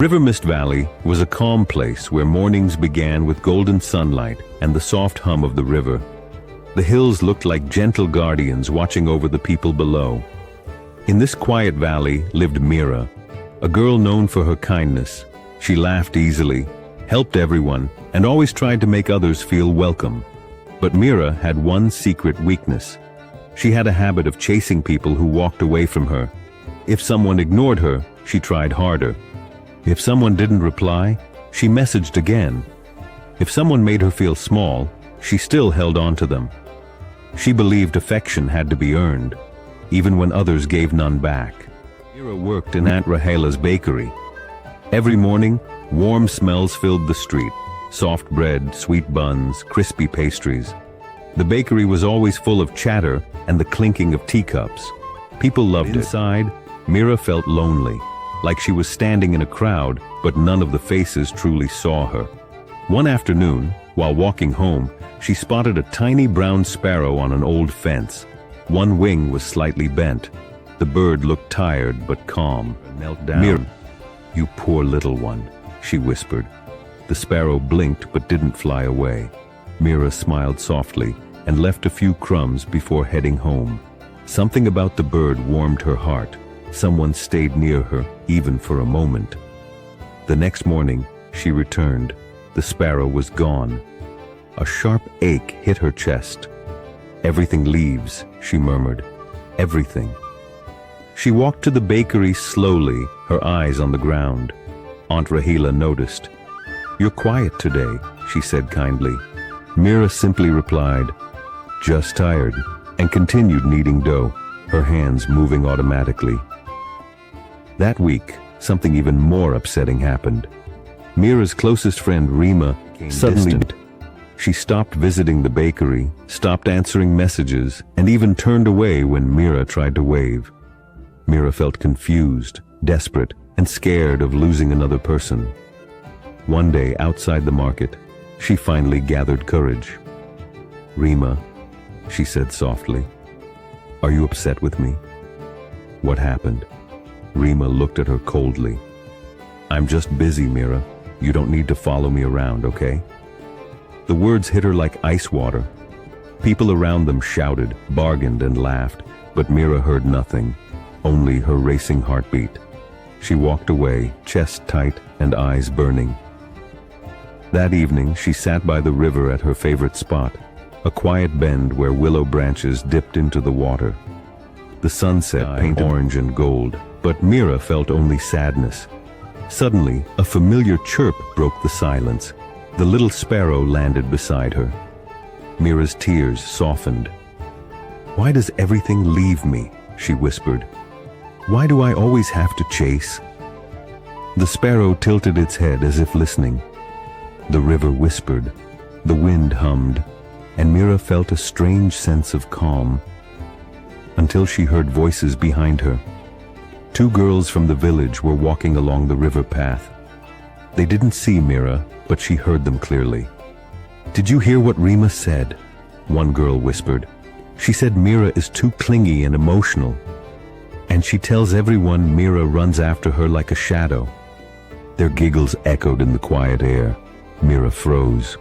River Mist Valley was a calm place where mornings began with golden sunlight and the soft hum of the river. The hills looked like gentle guardians watching over the people below. In this quiet valley lived Mira, a girl known for her kindness. She laughed easily, helped everyone, and always tried to make others feel welcome. But Mira had one secret weakness. She had a habit of chasing people who walked away from her. If someone ignored her, she tried harder. If someone didn't reply, she messaged again. If someone made her feel small, she still held on to them. She believed affection had to be earned, even when others gave none back. Mira worked in Aunt Rahela's bakery. Every morning, warm smells filled the street. Soft bread, sweet buns, crispy pastries. The bakery was always full of chatter and the clinking of teacups. People loved it. Inside, Mira felt lonely, like she was standing in a crowd, but none of the faces truly saw her. One afternoon, while walking home, she spotted a tiny brown sparrow on an old fence. One wing was slightly bent. The bird looked tired but calm. Knelt down. "Mira, you poor little one," she whispered. The sparrow blinked but didn't fly away. Mira smiled softly and left a few crumbs before heading home. Something about the bird warmed her heart. Someone stayed near her, even for a moment. The next morning, she returned. The sparrow was gone. A sharp ache hit her chest. "Everything leaves," she murmured. "Everything." She walked to the bakery slowly, her eyes on the ground. Aunt Rahela noticed. "You're quiet today," she said kindly. Mira simply replied, "Just tired," and continued kneading dough, her hands moving automatically. That week, something even more upsetting happened. Mira's closest friend, Rima, became suddenly distant. She stopped visiting the bakery, stopped answering messages, and even turned away when Mira tried to wave. Mira felt confused, desperate, and scared of losing another person. One day, outside the market, she finally gathered courage. "Rima," she said softly, "are you upset with me?" "What happened?" Rima looked at her coldly. "I'm just busy, Mira. You don't need to follow me around, okay?" The words hit her like ice water. People around them shouted, bargained, and laughed, but Mira heard nothing, only her racing heartbeat. She walked away, chest tight and eyes burning. That evening, she sat by the river at her favorite spot, a quiet bend where willow branches dipped into the water. The sunset painted orange and gold, but Mira felt only sadness. Suddenly, a familiar chirp broke the silence. The little sparrow landed beside her. Mira's tears softened. "Why does everything leave me?" she whispered. "Why do I always have to chase?" The sparrow tilted its head as if listening. The river whispered, the wind hummed, and Mira felt a strange sense of calm. Until she heard voices behind her. Two girls from the village were walking along the river path. They didn't see Mira, but she heard them clearly. "Did you hear what Rima said?" one girl whispered. "She said Mira is too clingy and emotional. And she tells everyone Mira runs after her like a shadow." Their giggles echoed in the quiet air. Mira froze.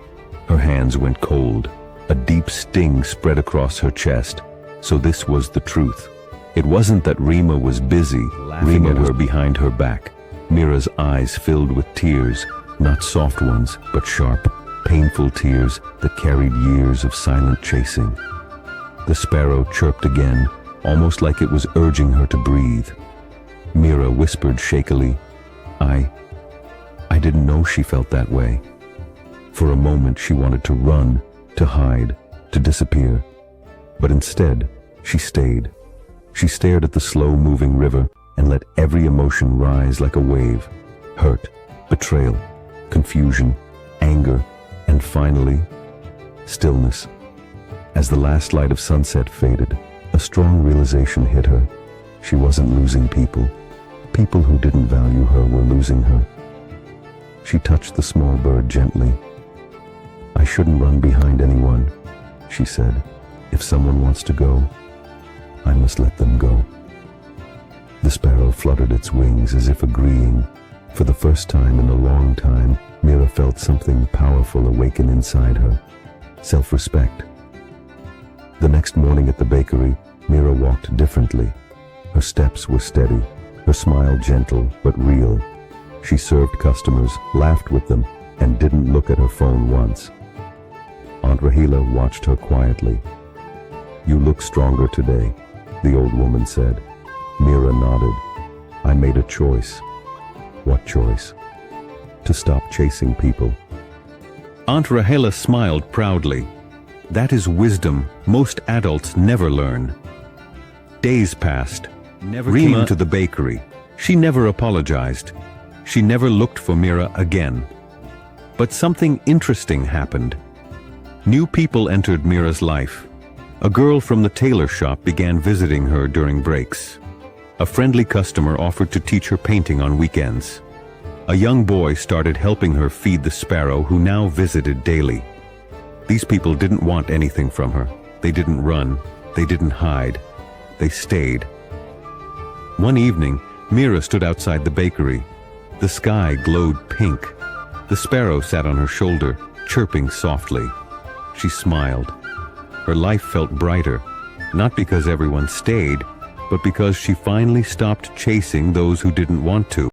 Her hands went cold. A deep sting spread across her chest. So this was the truth. It wasn't that Rima was busy. Rima was behind her back. Mira's eyes filled with tears, not soft ones, but sharp, painful tears that carried years of silent chasing. The sparrow chirped again, almost like it was urging her to breathe. Mira whispered shakily, I didn't know she felt that way." For a moment she wanted to run, to hide, to disappear. But instead, she stayed. She stared at the slow-moving river and let every emotion rise like a wave. Hurt, betrayal, confusion, anger, and finally, stillness. As the last light of sunset faded, a strong realization hit her. She wasn't losing people. People who didn't value her were losing her. She touched the small bird gently. "I shouldn't run behind anyone," she said. "If someone wants to go, I must let them go." The sparrow fluttered its wings as if agreeing. For the first time in a long time, Mira felt something powerful awaken inside her. Self-respect. The next morning at the bakery, Mira walked differently. Her steps were steady, her smile gentle but real. She served customers, laughed with them, and didn't look at her phone once. Aunt Rahila watched her quietly. "You look stronger today," the old woman said. Mira nodded. "I made a choice." "What choice?" "To stop chasing people." Aunt Rahila smiled proudly. "That is wisdom most adults never learn." Days passed. Rima came to the bakery. She never apologized. She never looked for Mira again. But something interesting happened. New people entered Mira's life. A girl from the tailor shop began visiting her during breaks. A friendly customer offered to teach her painting on weekends. A young boy started helping her feed the sparrow who now visited daily. These people didn't want anything from her. They didn't run. They didn't hide. They stayed. One evening, Mira stood outside the bakery. The sky glowed pink. The sparrow sat on her shoulder, chirping softly. She smiled. Her life felt brighter, not because everyone stayed, but because she finally stopped chasing those who didn't want to.